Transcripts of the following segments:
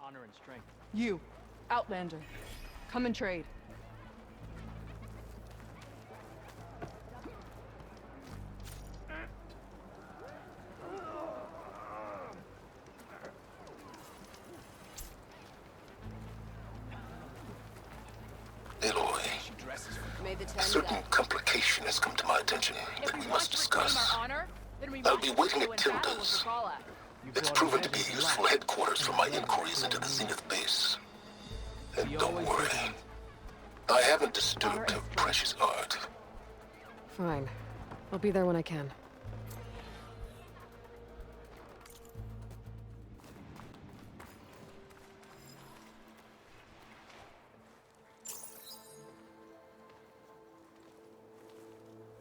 honor and strength. You, Outlander. Come and trade. Aloy, a certain complication has come to my attention that we must discuss. I'll be waiting at Tilda's. It's proven to be a useful headquarters for my inquiries into the Zenith base. And don't worry, I haven't disturbed her precious art. Fine. I'll be there when I can.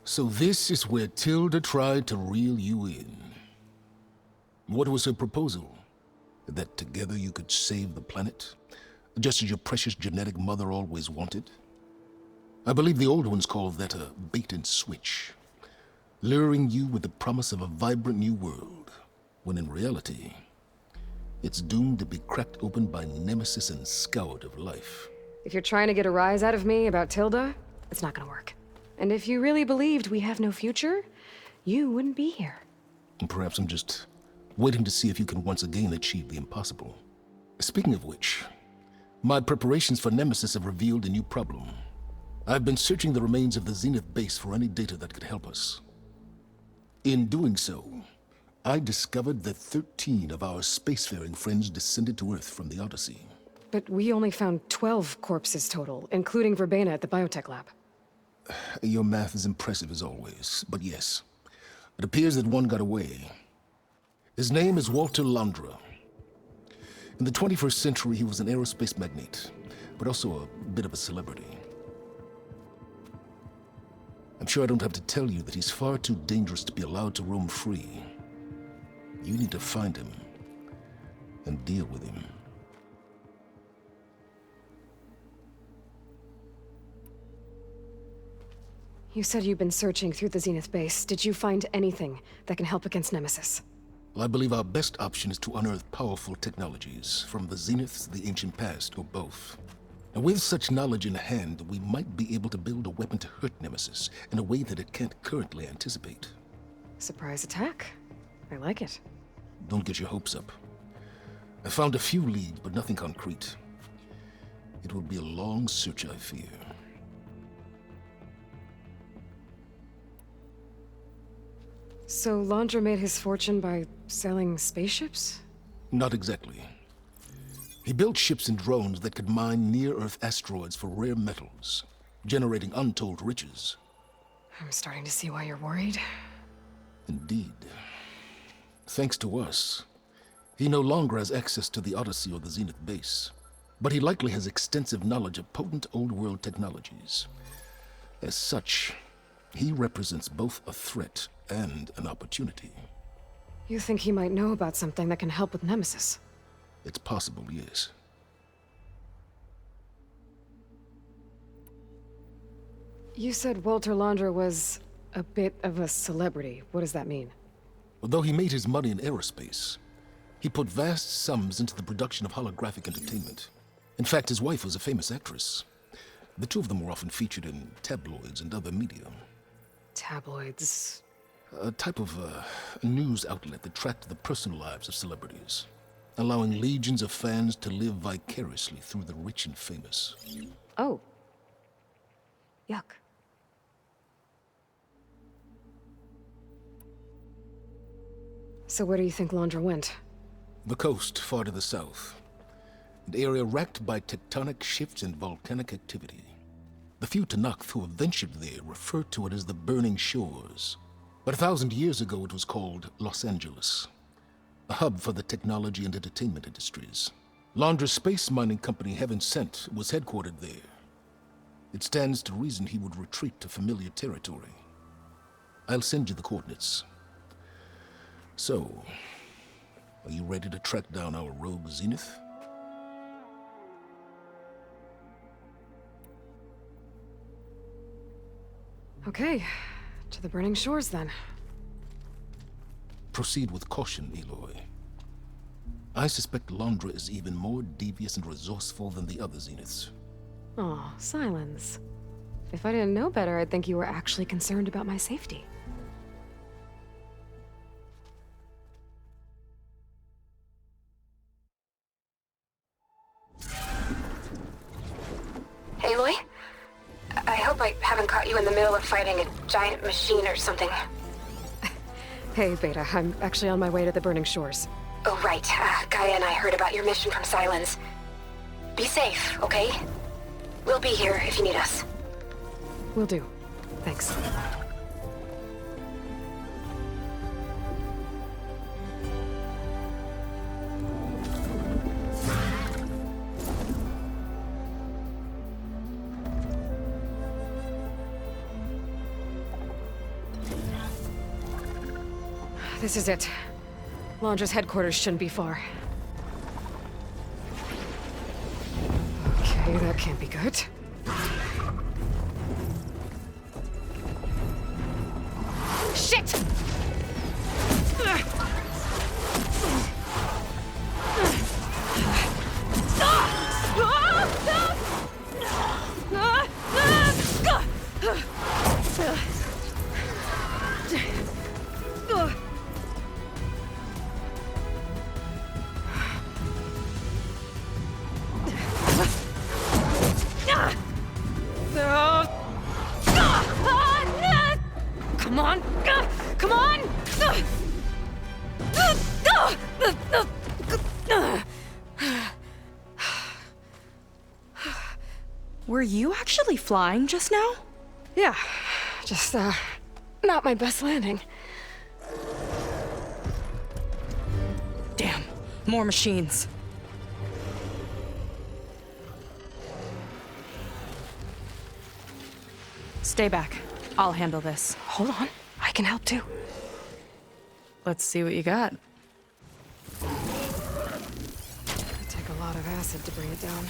So this is where Tilda tried to reel you in. What was her proposal? That together you could save the planet? Just as your precious genetic mother always wanted? I believe the old ones called that a bait and switch. Luring you with the promise of a vibrant new world, when in reality, it's doomed to be cracked open by Nemesis and scoured of life. If you're trying to get a rise out of me about Tilda, it's not gonna work. And if you really believed we have no future, you wouldn't be here. And perhaps I'm just waiting to see if you can once again achieve the impossible. Speaking of which, my preparations for Nemesis have revealed a new problem. I've been searching the remains of the Zenith base for any data that could help us. In doing so, I discovered that 13 of our spacefaring friends descended to Earth from the Odyssey. But we only found 12 corpses total, including Verbena at the biotech lab. Your math is impressive as always, but yes, it appears that one got away. His name is Walter Londra. In the 21st century, he was an aerospace magnate, but also a bit of a celebrity. I'm sure I don't have to tell you that he's far too dangerous to be allowed to roam free. You need to find him and deal with him. You said you've been searching through the Zenith base. Did you find anything that can help against Nemesis? Well, I believe our best option is to unearth powerful technologies from the Zeniths, the ancient past, or both. And with such knowledge in hand, we might be able to build a weapon to hurt Nemesis in a way that it can't currently anticipate. Surprise attack. I like it. Don't get your hopes up. I found a few leads, but nothing concrete. It will be a long search, I fear. So Londra made his fortune by selling spaceships? Not exactly. He built ships and drones that could mine near-Earth asteroids for rare metals, generating untold riches. I'm starting to see why you're worried. Indeed. Thanks to us, he no longer has access to the Odyssey or the Zenith base, but he likely has extensive knowledge of potent old-world technologies. As such, he represents both a threat and an opportunity. You think he might know about something that can help with Nemesis? It's possible, yes. You said Walter Londra was a bit of a celebrity. What does that mean? Although he made his money in aerospace, he put vast sums into the production of holographic entertainment. In fact, his wife was a famous actress. The two of them were often featured in tabloids and other media. Tabloids? A type of news outlet that tracked the personal lives of celebrities, allowing legions of fans to live vicariously through the rich and famous. Oh. Yuck. So where do you think Londra went? The coast, far to the south. An area racked by tectonic shifts and volcanic activity. The few Tanakh who have ventured there refer to it as the Burning Shores. But 1,000 years ago it was called Los Angeles, a hub for the technology and entertainment industries. Londra's space mining company, Heaven Sent, was headquartered there. It stands to reason he would retreat to familiar territory. I'll send you the coordinates. So, are you ready to track down our rogue Zenith? Okay, to the Burning Shores then. Proceed with caution, Aloy. I suspect Londra is even more devious and resourceful than the other Zeniths. Oh, Silence. If I didn't know better, I'd think you were actually concerned about my safety. Aloy? I hope I haven't caught you in the middle of fighting a giant machine or something. Hey, Beta, I'm actually on my way to the Burning Shores. Oh, right. Gaia and I heard about your mission from Silence. Be safe, okay? We'll be here if you need us. Will do. Thanks. This is it. Londra's headquarters shouldn't be far. Okay, that can't be good. Shit! Come on! Come on! Were you actually flying just now? Yeah, just, not my best landing. Damn, more machines. Stay back. I'll handle this. Hold on, I can help too. Let's see what you got. It'd take a lot of acid to bring it down.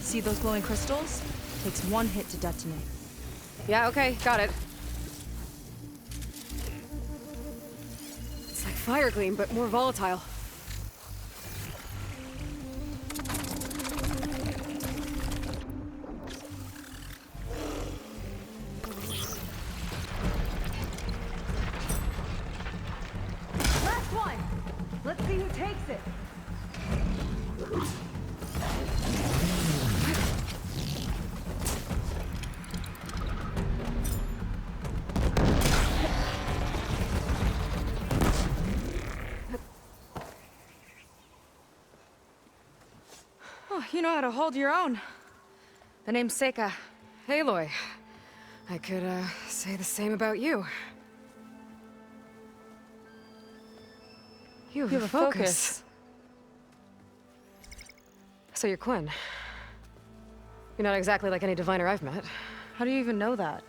See those glowing crystals? Takes one hit to detonate. Yeah, okay, got it. It's like fire gleam, but more volatile. Last one! Let's see who takes it. Oh, you know how to hold your own. The name's Seika. Aloy, I could, say the same about you. You have a focus. So you're Quinn. You're not exactly like any diviner I've met. How do you even know that?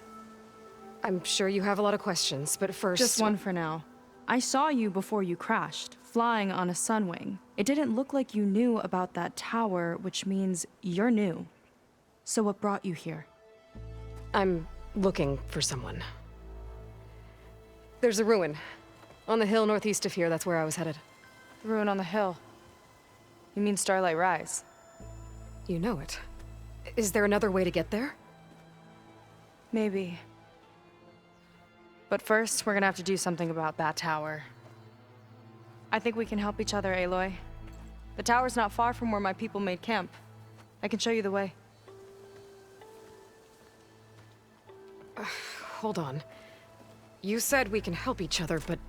I'm sure you have a lot of questions, but first... Just one for now. I saw you before you crashed, flying on a sunwing. It didn't look like you knew about that tower, which means you're new. So what brought you here? I'm looking for someone. There's a ruin. On the hill northeast of here, that's where I was headed. The ruin on the hill. You mean Starlight Rise? You know it. Is there another way to get there? Maybe. But first, we're gonna have to do something about that tower. I think we can help each other, Aloy. The tower's not far from where my people made camp. I can show you the way. Hold on. You said we can help each other, but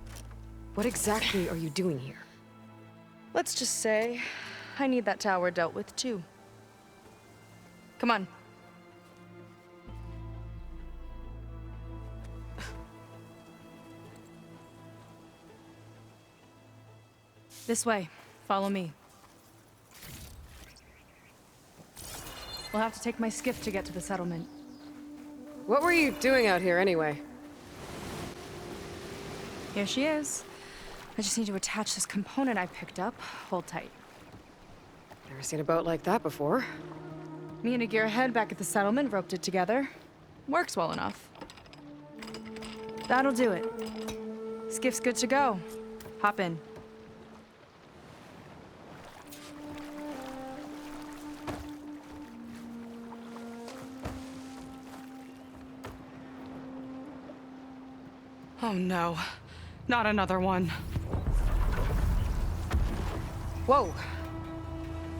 what exactly are you doing here? Let's just say, I need that tower dealt with too. Come on. This way. Follow me. We'll have to take my skiff to get to the settlement. What were you doing out here anyway? Here she is. I just need to attach this component I picked up. Hold tight. Never seen a boat like that before. Me and a gearhead back at the settlement roped it together. Works well enough. That'll do it. Skiff's good to go. Hop in. Oh no, not another one. Whoa.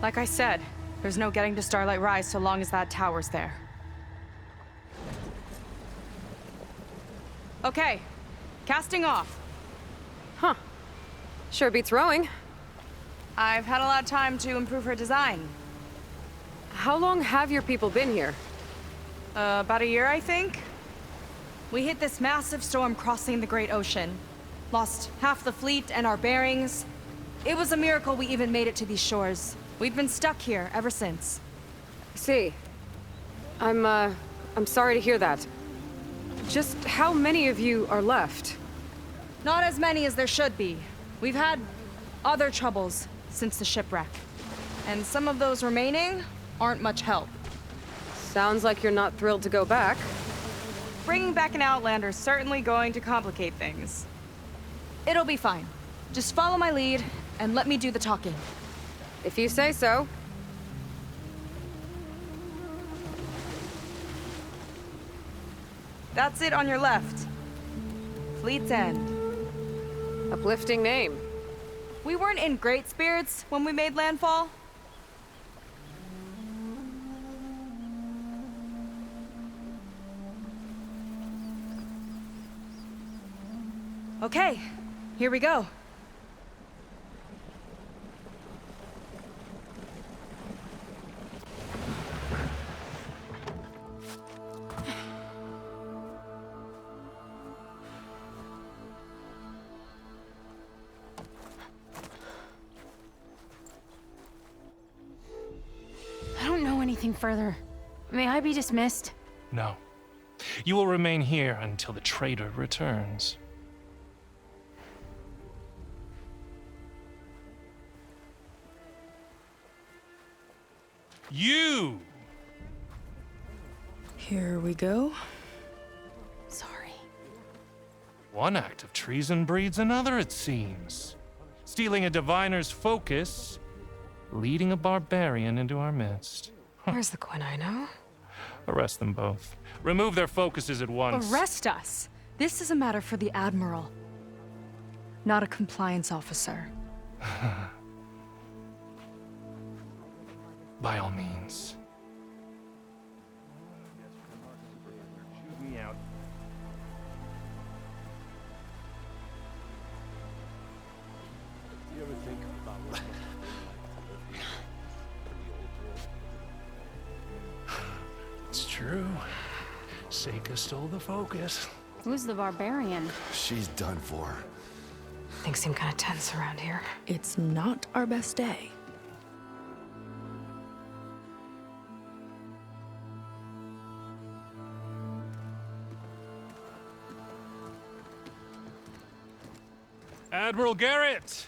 Like I said, there's no getting to Starlight Rise so long as that tower's there. Okay, casting off. Huh. Sure beats rowing. I've had a lot of time to improve her design. How long have your people been here? About a year, I think. We hit this massive storm crossing the Great Ocean. Lost half the fleet and our bearings. It was a miracle we even made it to these shores. We've been stuck here ever since. See. I'm sorry to hear that. Just how many of you are left? Not as many as there should be. We've had other troubles since the shipwreck. And some of those remaining aren't much help. Sounds like you're not thrilled to go back. Bringing back an Outlander's certainly going to complicate things. It'll be fine. Just follow my lead and let me do the talking. If you say so. That's it on your left. Fleet's End. Uplifting name. We weren't in great spirits when we made landfall. Okay, here we go. I don't know anything further. May I be dismissed? No. You will remain here until the traitor returns. You! Here we go. Sorry. One act of treason breeds another, it seems. Stealing a diviner's focus, leading a barbarian into our midst. Where's the quinino? Arrest them both. Remove their focuses at once. Arrest us. This is a matter for the Admiral, not a compliance officer. By all means. Shoot me out. Do you ever think about what it must be like to live It's true. Seika stole the focus. Who's the barbarian? She's done for. Things seem kind of tense around here. It's not our best day. Admiral Garrett!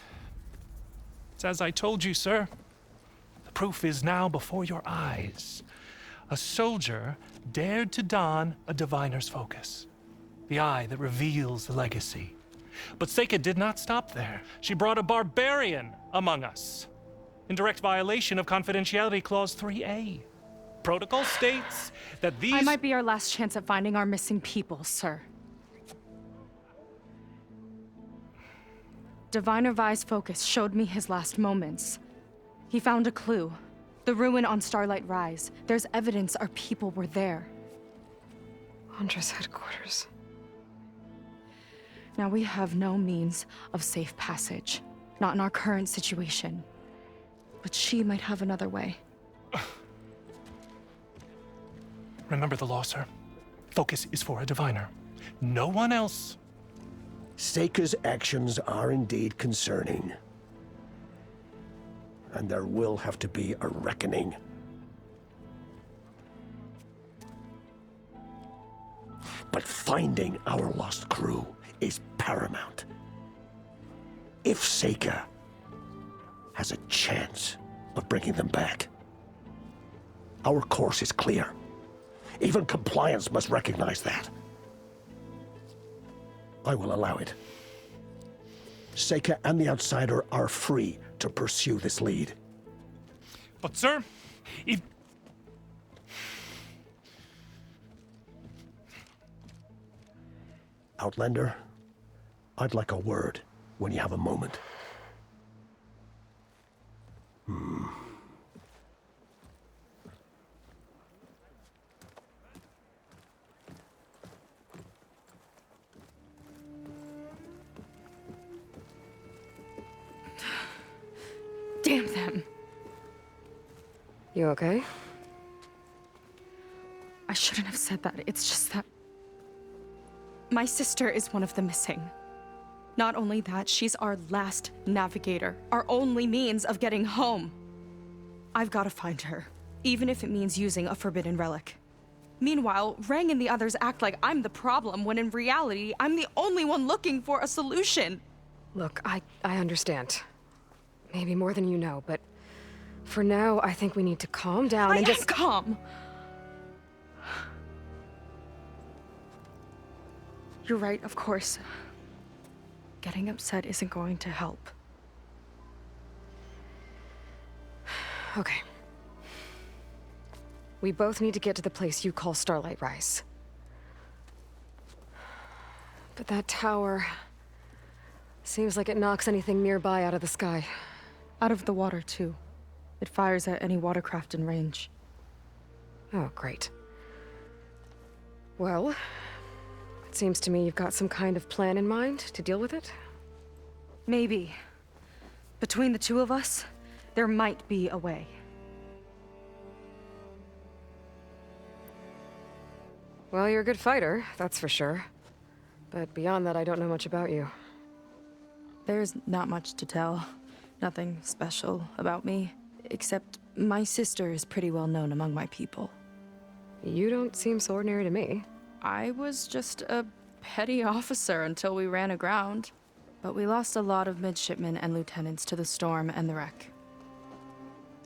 It's as I told you, sir. The proof is now before your eyes. A soldier dared to don a diviner's focus, the eye that reveals the legacy. But Seika did not stop there. She brought a barbarian among us, in direct violation of Confidentiality Clause 3A. Protocol states that these— I might be our last chance at finding our missing people, sir. Diviner Vi's focus showed me his last moments. He found a clue. The ruin on Starlight Rise. There's evidence our people were there. Huntress headquarters. Now we have no means of safe passage. Not in our current situation. But she might have another way. Remember the law, sir. Focus is for a diviner. No one else. Seika's actions are indeed concerning. And there will have to be a reckoning. But finding our lost crew is paramount. If Seika has a chance of bringing them back, our course is clear. Even compliance must recognize that. I will allow it. Seika and the Outsider are free to pursue this lead. But, sir, if... Outlander, I'd like a word when you have a moment. Damn them. You okay? I shouldn't have said that. It's just that my sister is one of the missing. Not only that, she's our last navigator, our only means of getting home. I've got to find her, even if it means using a forbidden relic. Meanwhile, Rang and the others act like I'm the problem, when in reality, I'm the only one looking for a solution. Look, I understand. Maybe more than you know, but for now, I think we need to calm down I and am just... calm. You're right, of course. Getting upset isn't going to help. Okay. We both need to get to the place you call Starlight Rise. But that tower... seems like it knocks anything nearby out of the sky. Out of the water, too. It fires at any watercraft in range. Oh, great. Well, it seems to me you've got some kind of plan in mind to deal with it. Maybe. Between the two of us, there might be a way. Well, you're a good fighter, that's for sure. But beyond that, I don't know much about you. There's not much to tell. Nothing special about me. Except my sister is pretty well known among my people. You don't seem so ordinary to me. I was just a petty officer until we ran aground. But we lost a lot of midshipmen and lieutenants to the storm and the wreck.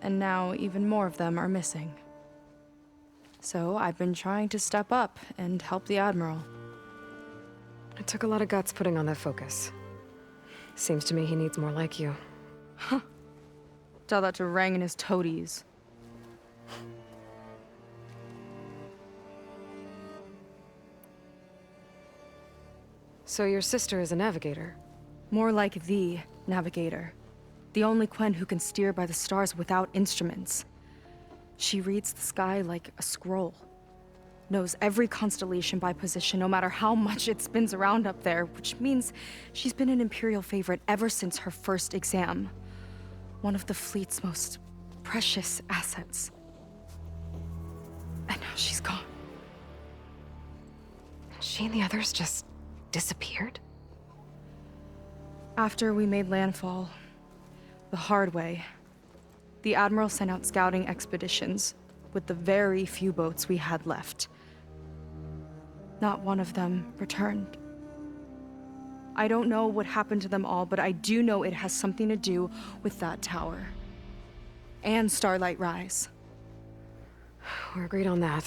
And now even more of them are missing. So I've been trying to step up and help the Admiral. It took a lot of guts putting on that focus. Seems to me he needs more like you. Huh. Tell that to Rang and his toadies. So your sister is a navigator? More like the navigator. The only Quen who can steer by the stars without instruments. She reads the sky like a scroll. Knows every constellation by position, no matter how much it spins around up there, which means she's been an Imperial favorite ever since her first exam. One of the fleet's most precious assets. And now she's gone. She and the others just disappeared? After we made landfall, the hard way, the Admiral sent out scouting expeditions with the very few boats we had left. Not one of them returned. I don't know what happened to them all, but I do know it has something to do with that tower. And Starlight Rise. We're agreed on that.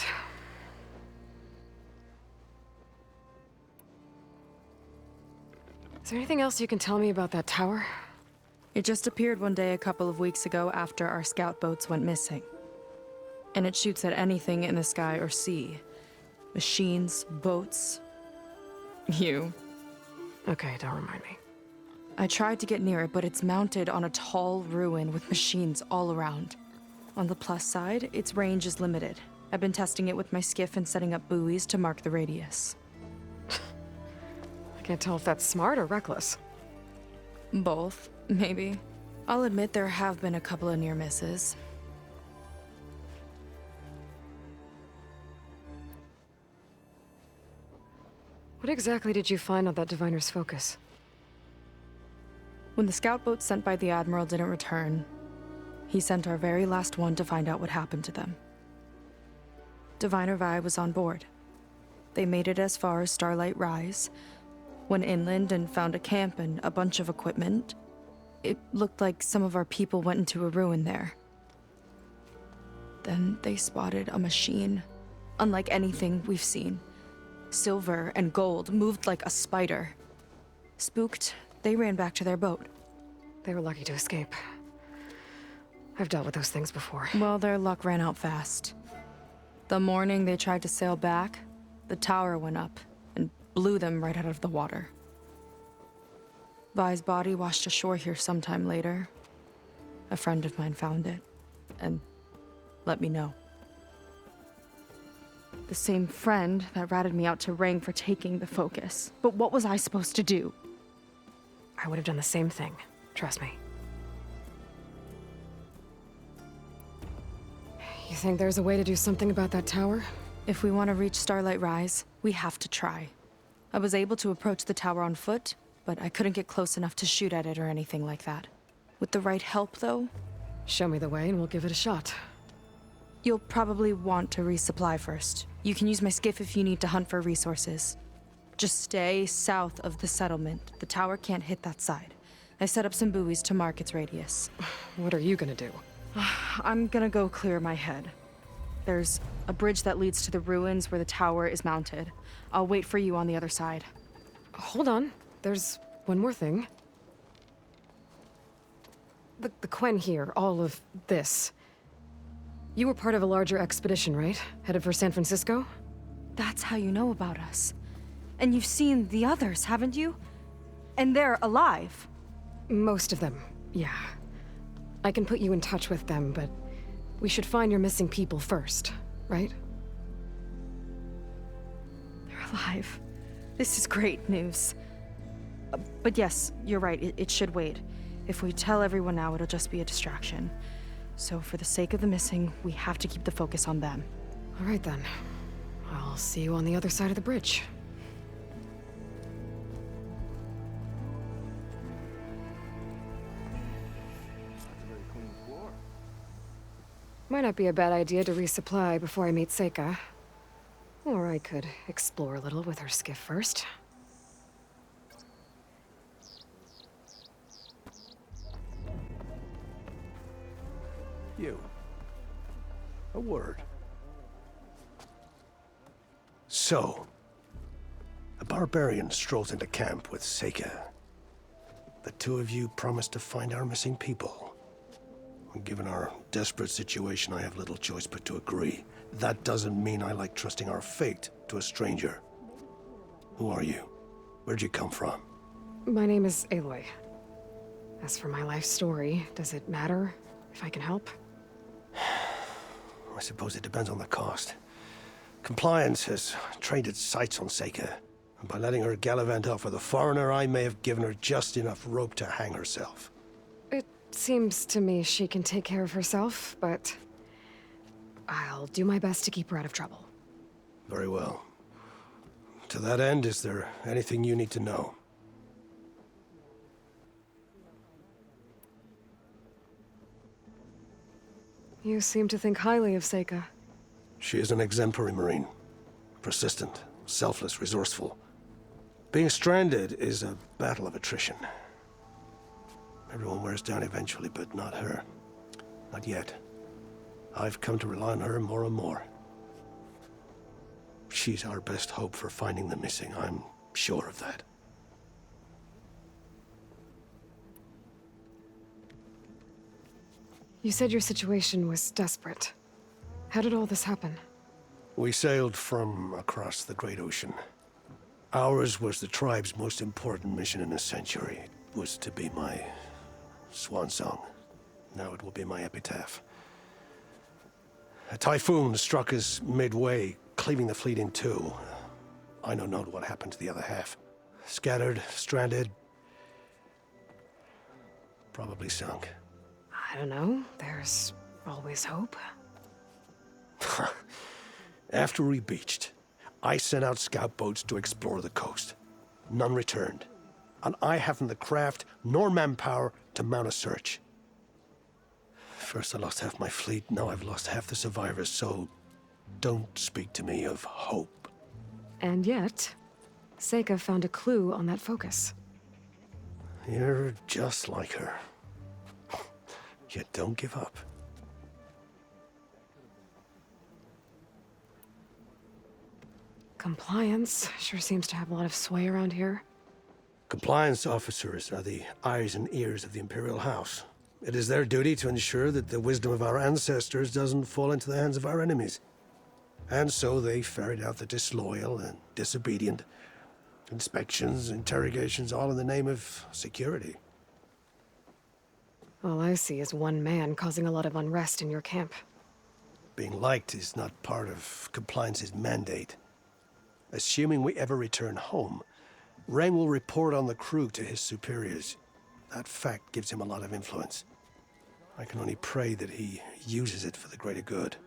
Is there anything else you can tell me about that tower? It just appeared one day a couple of weeks ago after our scout boats went missing. And it shoots at anything in the sky or sea. Machines, boats. You. Okay, don't remind me. I tried to get near it, but it's mounted on a tall ruin with machines all around. On the plus side, its range is limited. I've been testing it with my skiff and setting up buoys to mark the radius. I can't tell if that's smart or reckless. Both, maybe. I'll admit there have been a couple of near misses. What exactly did you find on that diviner's focus? When the scout boat sent by the Admiral didn't return, he sent our very last one to find out what happened to them. Diviner Vi was on board. They made it as far as Starlight Rise, went inland and found a camp and a bunch of equipment. It looked like some of our people went into a ruin there. Then they spotted a machine, unlike anything we've seen. Silver and gold, moved like a spider. Spooked, They ran back to their boat. They were lucky to escape. I've dealt with those things before. Well, their luck ran out fast. The morning they tried to sail back, the tower went up and blew them right out of the water. Vi's body washed ashore here sometime later. A friend of mine found it and let me know. The same friend that ratted me out to Rang for taking the focus. But what was I supposed to do? I would have done the same thing. Trust me. You think there's a way to do something about that tower? If we want to reach Starlight Rise, we have to try. I was able to approach the tower on foot, but I couldn't get close enough to shoot at it or anything like that. With the right help, though, Show me the way and we'll give it a shot. you'll probably want to resupply first. You can use my skiff if you need to hunt for resources. Just stay south of the settlement. The tower can't hit that side. I set up some buoys to mark its radius. What are you gonna do? I'm gonna go clear my head. There's a bridge that leads to the ruins where the tower is mounted. I'll wait for you on the other side. Hold on. There's one more thing. The Quen here, all of this. You were part of a larger expedition, right? Headed for San Francisco? That's how you know about us. And you've seen the others, haven't you? And they're alive. Most of them, yeah. I can put you in touch with them, but we should find your missing people first, right? They're alive. This is great news. But yes, you're right, it should wait. If we tell everyone now, it'll just be a distraction. So for the sake of the missing, we have to keep the focus on them. All right then. I'll see you on the other side of the bridge. That's a very clean floor. Might not be a bad idea to resupply before I meet Seika. Or I could explore a little with her skiff first. You. A word. So, a barbarian strolls into camp with Seika. The two of you promised to find our missing people. Given our desperate situation, I have little choice but to agree. That doesn't mean I like trusting our fate to a stranger. Who are you? Where'd you come from? My name is Aloy. As for my life story, does it matter if I can help? I suppose it depends on the cost. Compliance has trained its sights on Seika, and by letting her gallivant off with a foreigner, I may have given her just enough rope to hang herself. It seems to me she can take care of herself, but I'll do my best to keep her out of trouble. Very well. To that end, is there anything you need to know? You seem to think highly of Seika. She is an exemplary Marine. Persistent, selfless, resourceful. Being stranded is a battle of attrition. Everyone wears down eventually, but not her. Not yet. I've come to rely on her more and more. She's our best hope for finding the missing, I'm sure of that. You said your situation was desperate. How did all this happen? We sailed from across the Great Ocean. Ours was the tribe's most important mission in a century. It was to be my swan song. Now it will be my epitaph. A typhoon struck us midway, cleaving the fleet in two. I know not what happened to the other half. Scattered, stranded, probably sunk. I don't know. There's always hope. After we beached, I sent out scout boats to explore the coast. None returned. And I haven't the craft nor manpower to mount a search. First I lost half my fleet, now I've lost half the survivors, so don't speak to me of hope. And yet, Seika found a clue on that focus. You're just like her. Yet don't give up. Compliance sure seems to have a lot of sway around here. Compliance officers are the eyes and ears of the Imperial House. It is their duty to ensure that the wisdom of our ancestors doesn't fall into the hands of our enemies. And so they ferret out the disloyal and disobedient. Inspections, interrogations, all in the name of security. All I see is one man causing a lot of unrest in your camp. Being liked is not part of Compliance's mandate. Assuming we ever return home, Rang will report on the crew to his superiors. That fact gives him a lot of influence. I can only pray that he uses it for the greater good.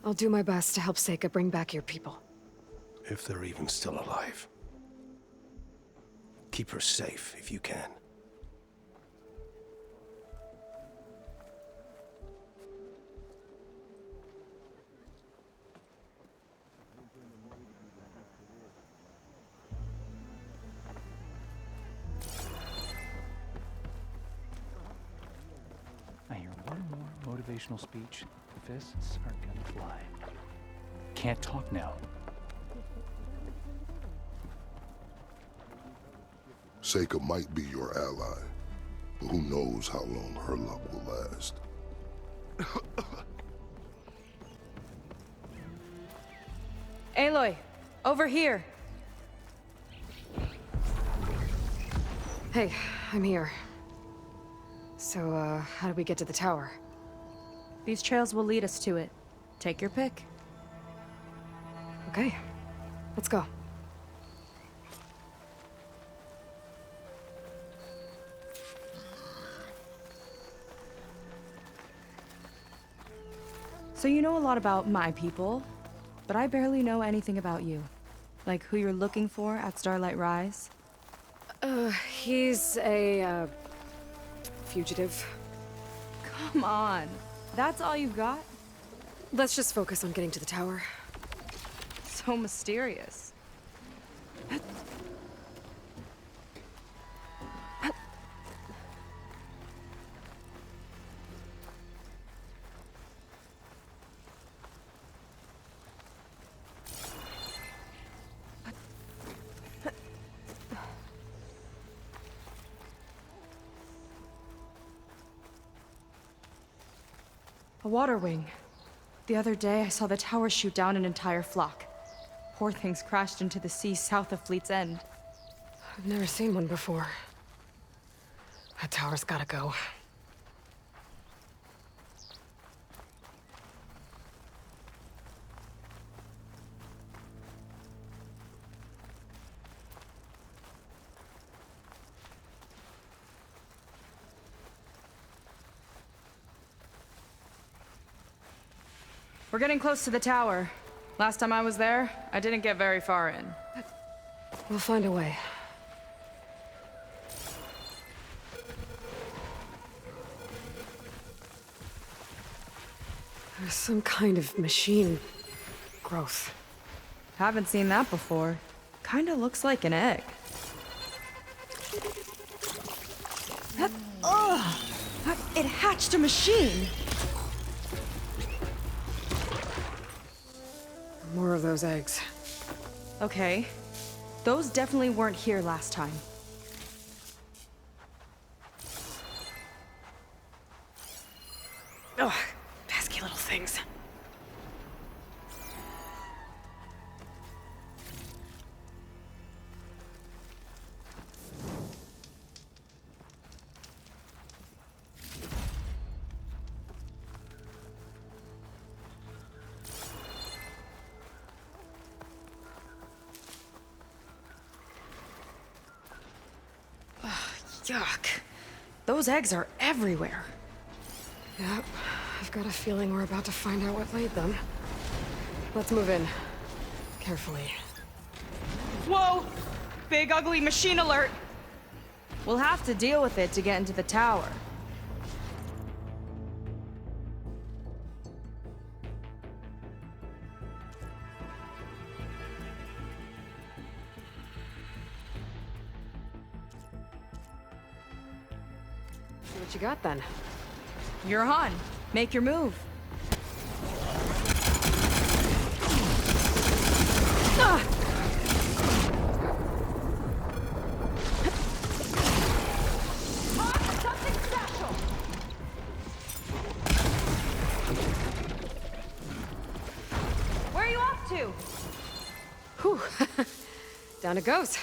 I'll do my best to help Seika bring back your people. If they're even still alive. Keep her safe if you can. I hear one more motivational speech. Fists are gonna fly. Can't talk now. Seika might be your ally, but who knows how long her luck will last. Aloy, over here. Hey, I'm here. So, how do we get to the tower? These trails will lead us to it. Take your pick. Okay, let's go. So you know a lot about my people, but I barely know anything about you. Like who you're looking for at Starlight Rise. He's a, fugitive. Come on. That's all you got? Let's just focus on getting to the tower. So mysterious. A water wing. The other day, I saw the tower shoot down an entire flock. Poor things crashed into the sea south of Fleet's End. I've never seen one before. That tower's gotta go. We're getting close to the tower. Last time I was there, I didn't get very far in. We'll find a way. There's some kind of machine growth. Haven't seen that before. Kinda looks like an egg. Ugh! It hatched a machine! More of those eggs. Okay. Those definitely weren't here last time. Ugh, pesky little things. Yuck. Those eggs are everywhere. Yep, I've got a feeling we're about to find out what laid them. Let's move in. Carefully. Whoa! Big ugly machine alert! We'll have to deal with it to get into the tower. What you got then? You're on. Make your move. Ah! 2. Whew. Down it goes.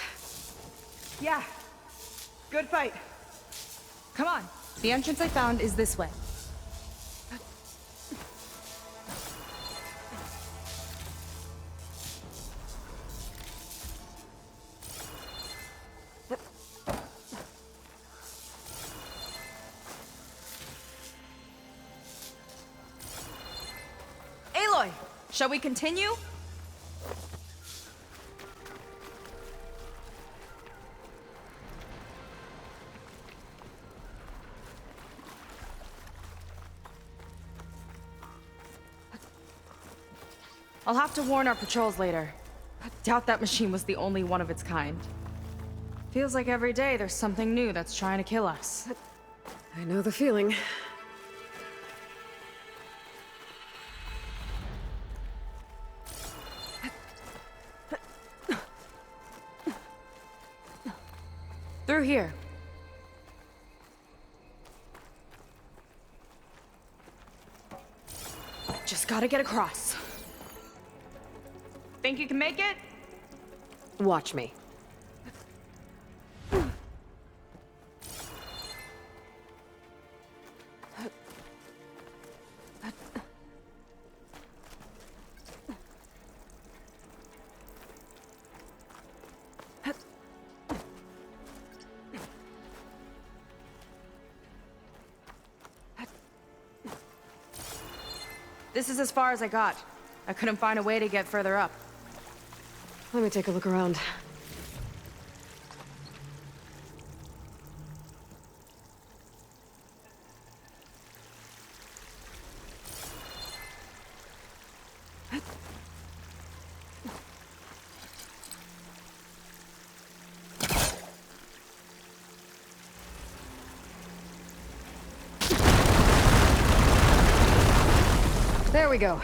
Yeah. Good fight. Come on. The entrance I found is this way. Aloy, shall we continue? I'll have to warn our patrols later. I doubt that machine was the only one of its kind. Feels like every day there's something new that's trying to kill us. I know the feeling. Through here. Just gotta get across. Think you can make it? Watch me. This is as far as I got. I couldn't find a way to get further up. Let me take a look around. There we go.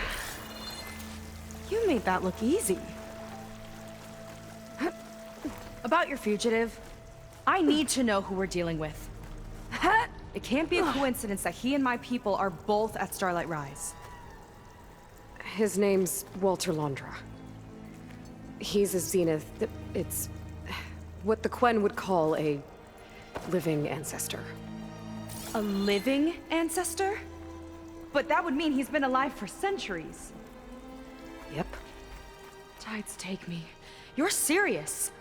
You made that look easy. About your fugitive, I need to know who we're dealing with. It can't be a coincidence that he and my people are both at Starlight Rise. His name's Walter Londra. He's a Zenith. It's what the Quen would call a living ancestor. A living ancestor? But that would mean he's been alive for centuries. Yep. Tides take me. You're serious.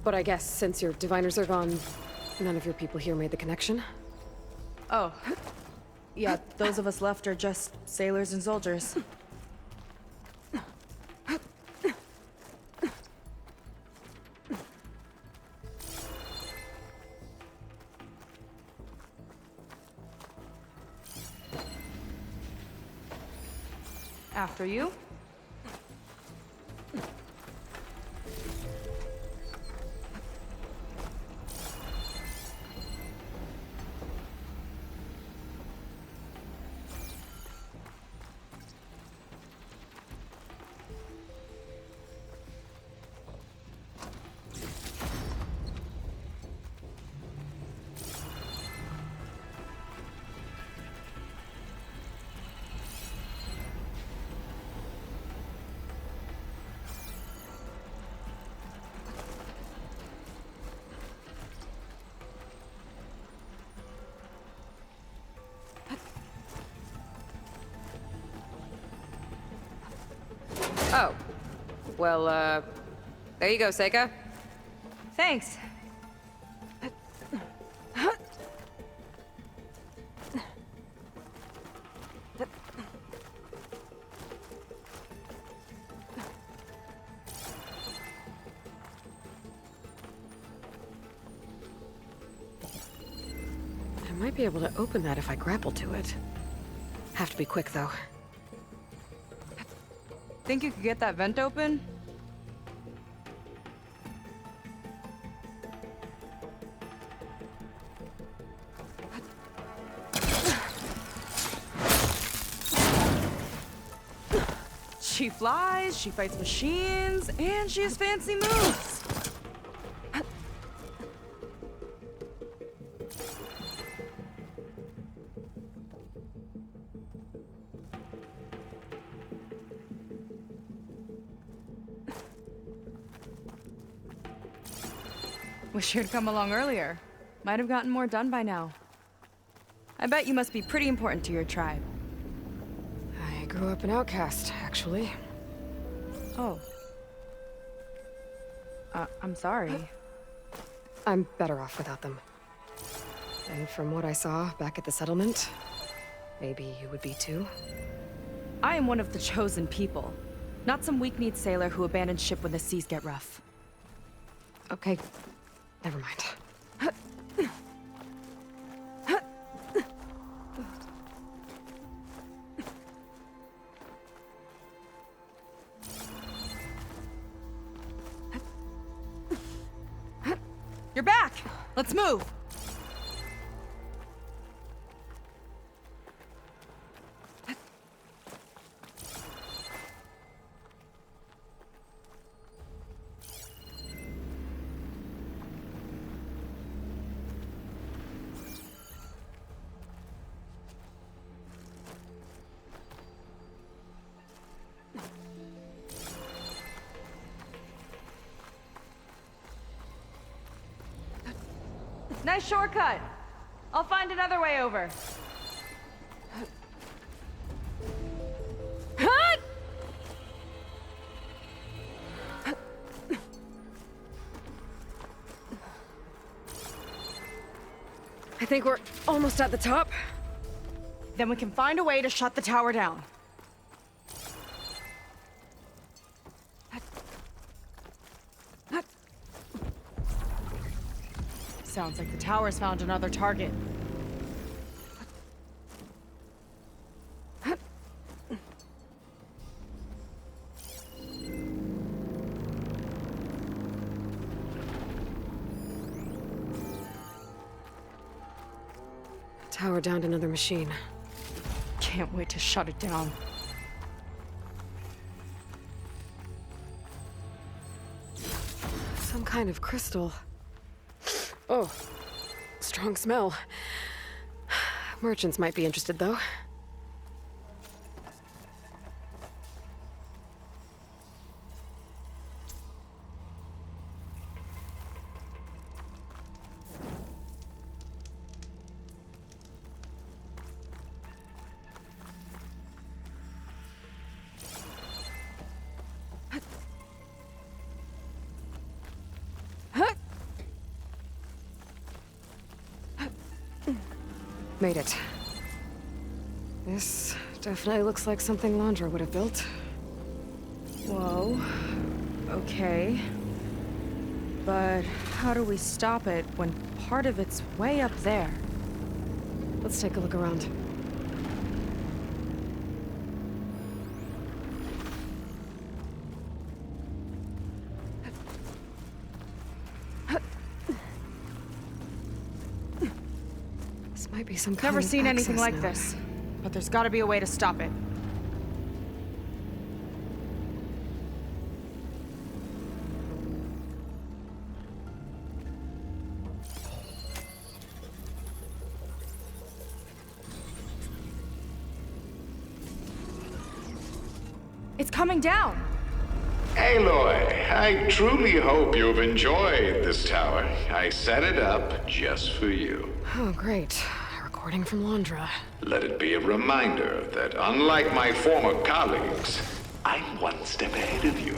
But I guess since your diviners are gone, none of your people here made the connection? Oh. Yeah, those of us left are just sailors and soldiers. After you. Oh. Well, there you go, Seika. Thanks. be able to open that if I grapple to it. Have to be quick, though. Think you could get that vent open? She flies, she fights machines, and she has fancy moves. Wish you'd come along earlier. Might have gotten more done by now. I bet you must be pretty important to your tribe. I grew up an outcast, actually. Oh. I'm sorry. I'm better off without them. And from what I saw back at the settlement, maybe you would be too. I am one of the chosen people. Not some weak-kneed sailor who abandons ship when the seas get rough. Okay, never mind. You're back! Let's move! Nice shortcut. I'll find another way over. I think we're almost at the top. Then we can find a way to shut the tower down. Sounds like the tower's found another target. Tower downed another machine. Can't wait to shut it down. Some kind of crystal. Oh, strong smell. Merchants might be interested, though. Made it. This definitely looks like something Londra would have built. Whoa. Okay. But how do we stop it when part of it's way up there? Let's take a look around. This might be some kind Never of seen anything access like now. this. But there's gotta be a way to stop it. It's coming down! Aloy, I truly hope you've enjoyed this tower. I set it up just for you. Oh, great. A recording from Londra. Let it be a reminder that unlike my former colleagues, I'm one step ahead of you.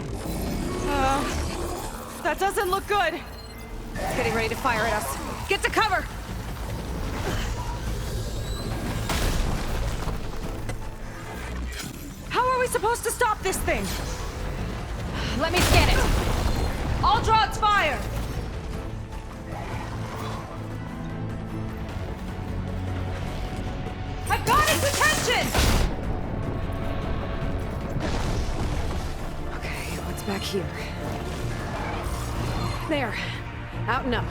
That doesn't look good! Getting ready to fire at us. Get to cover! How are we supposed to stop this thing? Let me scan it. I'll draw its fire. Attention! Okay, what's back here? There. Out and up.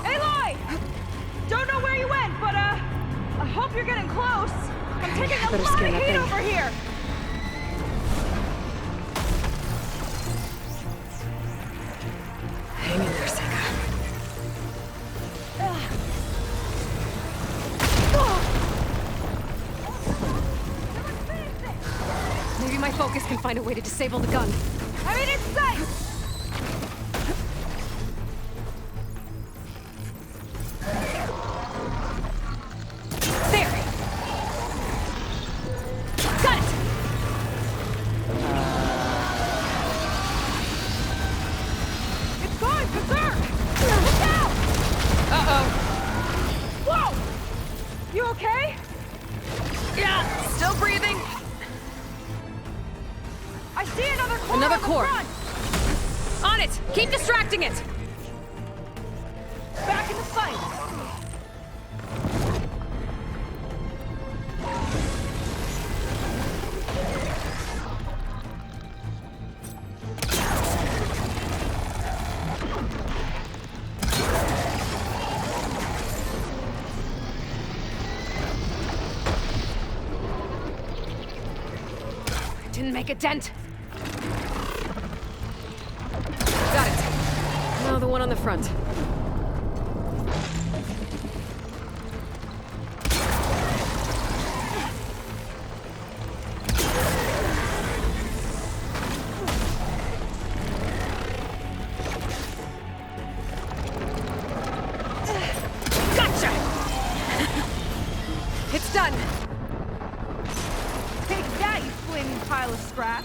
Aloy! Don't know where you went, but I hope you're getting close. I'm taking a better lot scan of that heat thing. over here. Hang in there, Sega. Maybe my focus can find a way to disable the gun. I'm in its sight! There! Got it! It's going berserk! Look out! Uh-oh. Whoa! You okay? Yeah, still breathing. I see another core Another on the core. front! On it! Keep distracting it! Back in the fight! Didn't make a dent. Got it. Now the one on the front. Gotcha! It's done. Take that, you flaming pile of scrap!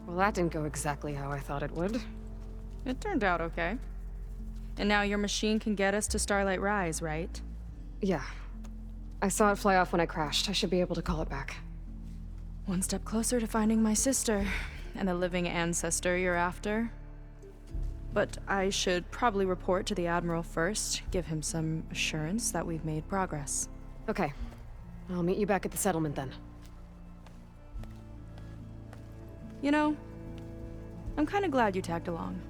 Well, that didn't go exactly how I thought it would. It turned out okay. And now your machine can get us to Starlight Rise, right? Yeah. I saw it fly off when I crashed. I should be able to call it back. One step closer to finding my sister, and the living ancestor you're after. But I should probably report to the Admiral first, give him some assurance that we've made progress. Okay. I'll meet you back at the settlement then. You know, I'm kind of glad you tagged along.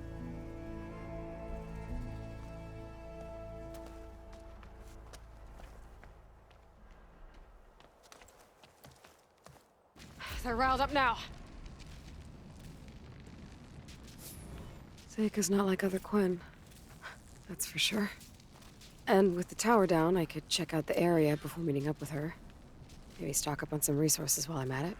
They're riled up now. Seika's not like other Quinn. That's for sure. And with the tower down, I could check out the area before meeting up with her. Maybe stock up on some resources while I'm at it.